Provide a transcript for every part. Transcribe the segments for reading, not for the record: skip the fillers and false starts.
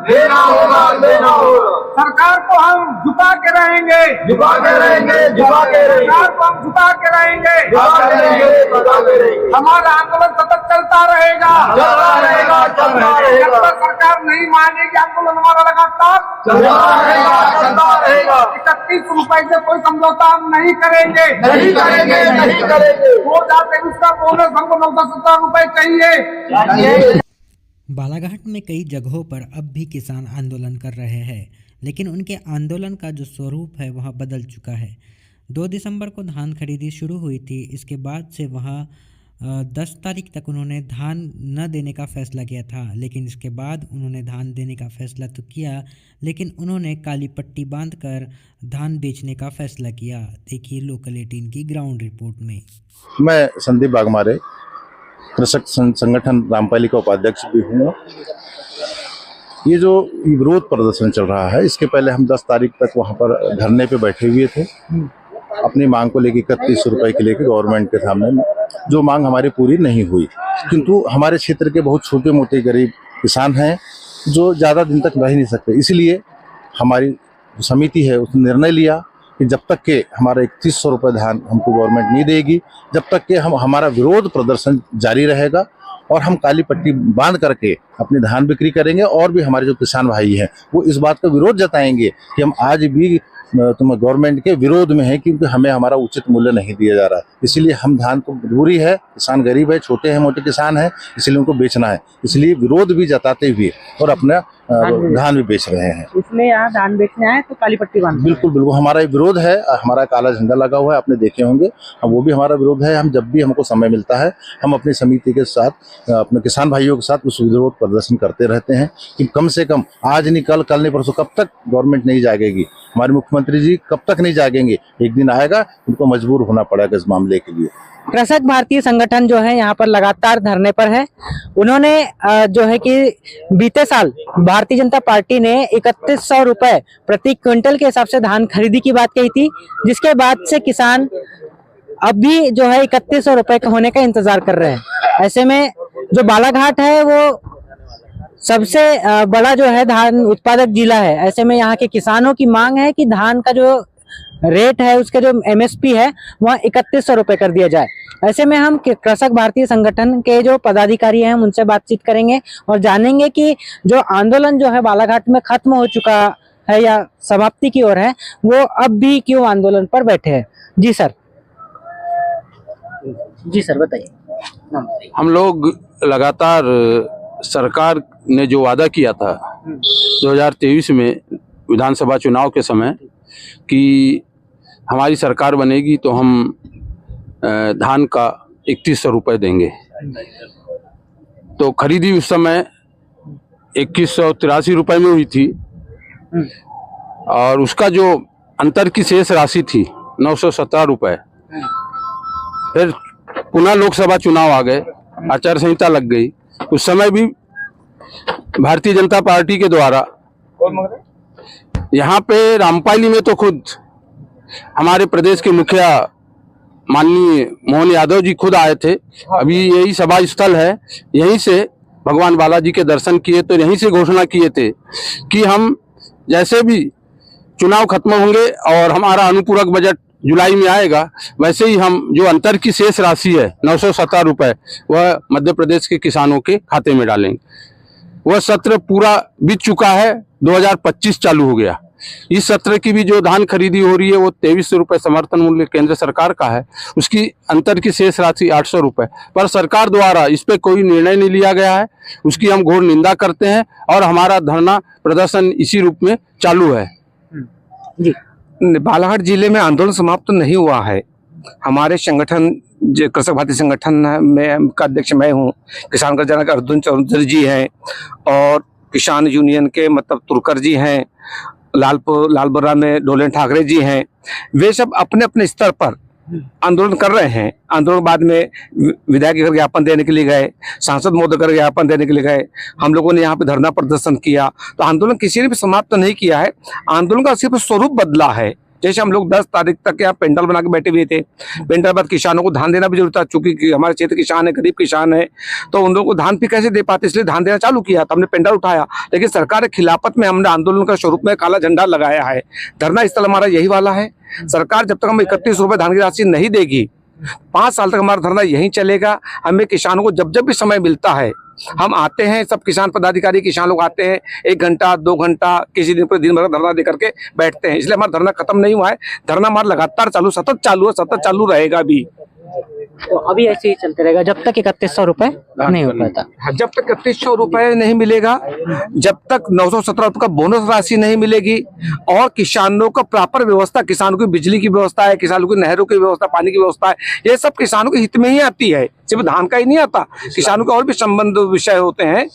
देना होगा, देना होगा। सरकार को हम झुका के रहेंगे, झुका के रहेंगे, झुका के रहेंगे, सरकार को हम झुका के रहेंगे, झुका के रहेंगे, झुका के रहेंगे। हमारा आंदोलन सतत चलता रहेगा, चलता रहेगा, चलता जब रहेगा, तक सरकार नहीं मानेगी आंदोलन हमारा लगातार चलता रहेगा, चलता रहेगा। 31 रुपए से कोई समझौता हम नहीं करेंगे, नहीं करेंगे, नहीं करेंगे। 2023 का बोनस हमको 970 रुपए चाहिए। बालाघाट में कई जगहों पर अब भी किसान आंदोलन कर रहे हैं, लेकिन उनके आंदोलन का जो स्वरूप है वह बदल चुका है। 2 दिसंबर को धान खरीदी शुरू हुई थी। इसके बाद से वहाँ 10 तारीख तक उन्होंने धान न देने का फैसला किया था, लेकिन इसके बाद उन्होंने धान देने का फैसला तो किया, लेकिन उन्होंने काली पट्टी बांधकर धान बेचने का फैसला किया। देखिए लोकल 18 की ग्राउंड रिपोर्ट में। मैं संदीप बागमारे, कृषक संगठन रामपाली का उपाध्यक्ष भी हूँ। ये जो विरोध प्रदर्शन चल रहा है, इसके पहले हम 10 तारीख तक वहाँ पर धरने पे बैठे हुए थे, अपनी मांग को लेकर 31 रुपए के लेकर गवर्नमेंट के सामने। जो मांग हमारी पूरी नहीं हुई, किंतु हमारे क्षेत्र के बहुत छोटे मोटे गरीब किसान हैं जो ज़्यादा दिन तक रह नहीं सकते। इसलिए हमारी समिति है उसने निर्णय लिया कि जब तक के हमारा 3100 रुपये धान हमको गवर्नमेंट नहीं देगी, जब तक के हमारा विरोध प्रदर्शन जारी रहेगा और हम काली पट्टी बांध करके अपनी धान बिक्री करेंगे। और भी हमारे जो किसान भाई हैं वो इस बात का विरोध जताएंगे कि हम आज भी गवर्नमेंट के विरोध में है, क्योंकि हमें हमारा उचित मूल्य नहीं दिया जा रहा है। इसलिए हम धान को मजबूरी है, किसान गरीब है, छोटे हैं मोटे किसान हैं, इसलिए उनको बेचना है, इसलिए विरोध भी जताते हुए और अपना धान भी बेच रहे हैं। इसलिए यहाँ धान बेचने आए तो काली पट्टी बांध। बिल्कुल बिल्कुल, हमारा विरोध है, हमारा काला झंडा लगा हुआ है, आपने देखे होंगे। वो भी हमारा विरोध है। हम जब भी हमको समय मिलता है हम अपनी समिति के साथ, अपने किसान भाइयों के साथ उस विरोध प्रदर्शन करते रहते हैं कि कम से कम आज नहीं कल, कल नहीं परसों, कब तक गवर्नमेंट नहीं जागेगी, हमारे मुख्यमंत्री जी कब तक नहीं जागेंगे। एक दिन आएगा, उनको मजबूर होना पड़ेगा इस मामले के लिए। कृषक भारतीय संगठन जो है यहाँ पर लगातार धरने पर है। उन्होंने जो है कि बीते साल भारतीय जनता पार्टी ने 3100 रुपए प्रति क्विंटल के हिसाब से धान खरीदी की बात कही थी, जिसके बाद से किसान अब भी जो है 3100 रुपए का होने का इंतजार कर रहे हैं। ऐसे में जो बालाघाट है वो सबसे बड़ा जो है धान उत्पादक जिला है। ऐसे में यहाँ के किसानों की मांग है कि धान का जो रेट है उसके जो MSP है वह 3100 रुपए कर दिया जाए। ऐसे में हम कृषक भारतीय संगठन के जो पदाधिकारी हैं उनसे बातचीत करेंगे और जानेंगे कि जो आंदोलन जो है बालाघाट में खत्म हो चुका है या समाप्ति की ओर है, वो अब भी क्यों आंदोलन पर बैठे हैं। जी सर बताइए। हम लोग लगातार सरकार ने जो वादा किया था 2023 में विधानसभा चुनाव के समय कि हमारी सरकार बनेगी तो हम धान का 3100 रुपये देंगे, तो खरीदी उस समय 2183 रुपये में हुई थी और उसका जो अंतर की शेष राशि थी 917 रुपये। फिर पुनः लोकसभा चुनाव आ गए, आचार संहिता लग गई। उस समय भी भारतीय जनता पार्टी के द्वारा यहाँ पे रामपाली में तो खुद हमारे प्रदेश के मुखिया माननीय मोहन यादव जी खुद आए थे। अभी यही सभा स्थल है, यहीं से भगवान बालाजी के दर्शन किए, तो यहीं से घोषणा किए थे कि हम जैसे भी चुनाव खत्म होंगे और हमारा अनुपूरक बजट जुलाई में आएगा, वैसे ही हम जो अंतर की शेष राशि है 917 रुपये वह मध्य प्रदेश के किसानों के खाते में डालेंगे। वह सत्र पूरा बीत चुका है, 2025 चालू हो गया। इस सत्र की भी जो धान खरीदी हो रही है वो 2300 रुपये समर्थन मूल्य केंद्र सरकार का है, उसकी अंतर की शेष राशि 800 रुपये, पर सरकार द्वारा इस पे कोई निर्णय नहीं लिया गया है। उसकी हम घोर निंदा करते हैं और हमारा धरना प्रदर्शन इसी रूप में चालू है। जी, बालाघाट जिले में आंदोलन समाप्त नहीं हुआ है। हमारे संगठन जो कृषक भारतीय संगठन में का अध्यक्ष मैं हूँ, किसान का जनक अर्जुन चौधरी जी हैं और किसान यूनियन के मतलब तुरकर जी हैं, लालबर्रा में डोलेन ठाकरे जी हैं। वे सब अपने अपने स्तर पर आंदोलन कर रहे हैं। आंदोलन बाद में विधायक घर ज्ञापन देने के लिए गए, सांसद महोदय घर ज्ञापन देने के लिए गए, हम लोगों ने यहाँ पे धरना प्रदर्शन किया। तो आंदोलन किसी ने भी समाप्त नहीं किया है। आंदोलन का सिर्फ स्वरूप बदला है। जैसे हम लोग 10 तारीख तक यहाँ पेंडल बना के बैठे हुए थे। पेंडल बाद किसानों को धान देना भी जरूरी था, चूंकि हमारे क्षेत्र किसान है, गरीब किसान है, तो उन लोगों को धान भी कैसे दे पाते, इसलिए धान देना चालू किया। तो हमने पेंडल उठाया, लेकिन सरकार के खिलाफत में हमने आंदोलन का स्वरूप में काला झंडा लगाया है। धरना स्थल हमारा यही वाला है। सरकार जब तक हमें 31 रुपए धान की राशि नहीं देगी, 5 साल तक हमारा धरना यहीं चलेगा। हमें किसानों को जब जब भी समय मिलता है हम आते हैं, सब किसान पदाधिकारी किसान लोग आते हैं, 1 घंटा 2 घंटा किसी दिन पर दिन भर धरना दे करके बैठते हैं। इसलिए हमारा धरना खत्म नहीं हुआ है। धरना हमारा लगातार चालू, सतत चालू है, सतत चालू रहेगा भी। तो अभी ऐसे ही चलते रहेगा जब तक 3100 रुपए नहीं हो पाता। जब तक 3100 रुपए नहीं मिलेगा, जब तक 917 रुपए का बोनस राशि नहीं मिलेगी और किसानों का प्रॉपर व्यवस्था, किसानों की बिजली की व्यवस्था है, किसानों की नहरों की व्यवस्था, पानी की व्यवस्था है, ये सब किसानों के हित में ही आती है। सिर्फ धान का ही नहीं आता, किसानों के और भी संबंध विषय होते हैं।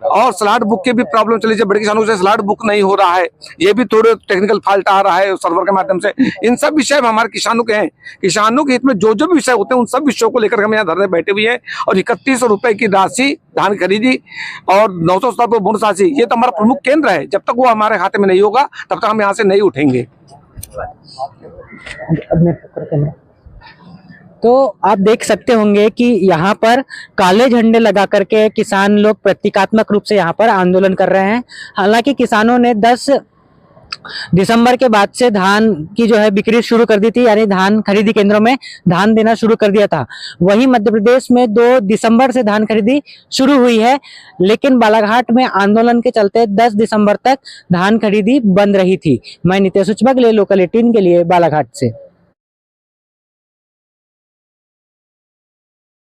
और स्लॉट बुक के भी प्रॉब्लम चली, जब बड़े किसानों से स्लॉट बुक नहीं हो रहा है, ये भी थोड़े टेक्निकल फॉल्ट आ रहा है सर्वर के माध्यम से। इन सब विषय में हमारे किसानों के हैं, किसानों के हित में जो जो भी विषय होते हैं उन सब विषयों को लेकर हम यहाँ धरने बैठे हुए हैं। और 3100 रुपए की राशि धान खरीदी और 917 रुपए बोनस राशि, ये तो हमारा प्रमुख केंद्र है। जब तक वो हमारे खाते में नहीं होगा तब तक हम यहाँ से नहीं उठेंगे। तो आप देख सकते होंगे कि यहाँ पर काले झंडे लगा करके किसान लोग प्रतीकात्मक रूप से यहाँ पर आंदोलन कर रहे हैं। हालांकि किसानों ने 10 दिसंबर के बाद से धान की जो है बिक्री शुरू कर दी थी, यानी धान खरीदी केंद्रों में धान देना शुरू कर दिया था। वहीं मध्य प्रदेश में 2 दिसंबर से धान खरीदी शुरू हुई है, लेकिन बालाघाट में आंदोलन के चलते 10 दिसंबर तक धान खरीदी बंद रही थी। मैं नितेश उचबगले, लोकल 18 के लिए बालाघाट से।